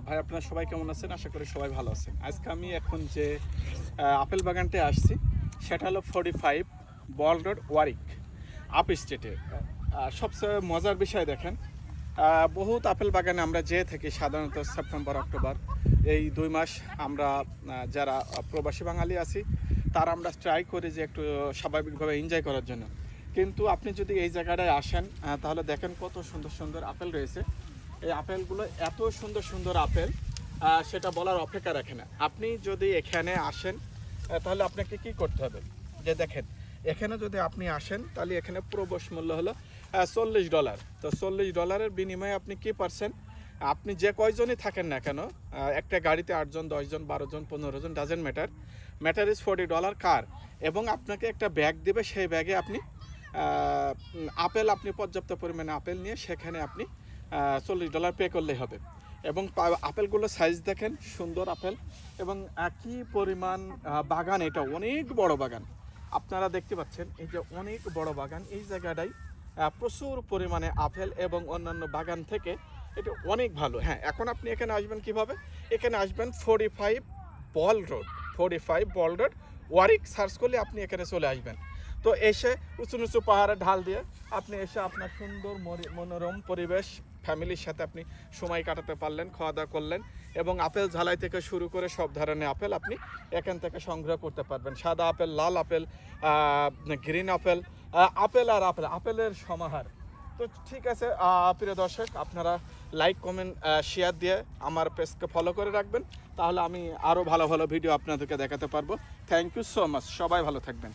ভাই আপনারা সবাই কেমন আছেন? আশা করি সবাই ভালো আছেন। আজকে আমি এখন যে আপেল বাগানতে আসছি সেটা হলো 45 বল রোড ওয়ারিক আপ স্টেটে। সবচেয়ে মজার বিষয় দেখেন, বহুত আপেল বাগানে আমরা যেয়ে থাকি সাধারণত সেপ্টেম্বর অক্টোবর এই 2 মাস। আমরা যারা প্রবাসী বাঙালি আছি তারা আমরা ট্রাই করি যে একটু স্বাভাবিকভাবে এনজয় করার জন্য। কিন্তু আপনি যদি এই জায়গাটায় আসেন তাহলে দেখেন কত সুন্দর সুন্দর আপেল রয়েছে। এই আপেলগুলো এত সুন্দর সুন্দর আপেল, সেটা বলার অপেক্ষা রাখে না। আপনি যদি এখানে আসেন তাহলে আপনাকে কি করতে হবে, যে দেখেন এখানে যদি আপনি আসেন তাহলে এখানে প্রবেশ মূল্য হলো $40। তো $40 বিনিময়ে আপনি কি পারছেন, আপনি যে কয়জনই থাকেন না কেন, একটা গাড়িতে 8 জন 10 জন 12 জন 15 জন ডাজেন্ট ম্যাটার ইজ $40 কার। এবং আপনাকে একটা ব্যাগ দেবে, সেই ব্যাগে আপনি আপেল, আপনি পর্যাপ্ত পরিমাণে আপেল নিয়ে সেখানে আপনি $40 পে করলেই হবে। এবং আপেলগুলো সাইজ দেখেন, সুন্দর আপেল এবং কি পরিমাণ বাগান, এটা অনেক বড় বাগান। আপনারা দেখতে পাচ্ছেন এই যে অনেক বড় বাগান, এই জায়গাটায় প্রচুর পরিমাণে আপেল এবং অন্যান্য বাগান থেকে এটা অনেক ভালো। হ্যাঁ, এখন আপনি এখানে আসবেন কিভাবে? এখানে আসবেন 45 বল রোড ওয়ারিক সার্চ করলে আপনি এখানে চলে আসবেন। তো এসে উঁচু নিচু পাহাড়ের ঢাল দিয়ে আপনি এসে আপনার সুন্দর মনোরম পরিবেশ ফ্যামিলির সাথে আপনি সময় কাটাতে পারলেন, খাওয়া দাওয়া করলেন এবং আপেল ঝালাই থেকে শুরু করে সব ধরনের আপেল আপনি এখান থেকে সংগ্রহ করতে পারবেন। সাদা আপেল, লাল আপেল, গ্রিন আপেল, আপেল আর আপেল, আপেলের সমাহার। তো ঠিক আছে প্রিয় দর্শক, আপনারা লাইক কমেন্ট শেয়ার দিয়ে আমার পেজকে ফলো করে রাখবেন, তাহলে আমি আরও ভালো ভালো ভিডিও আপনাদেরকে দেখাতে পারবো। থ্যাংক ইউ সো মাচ, সবাই ভালো থাকবেন।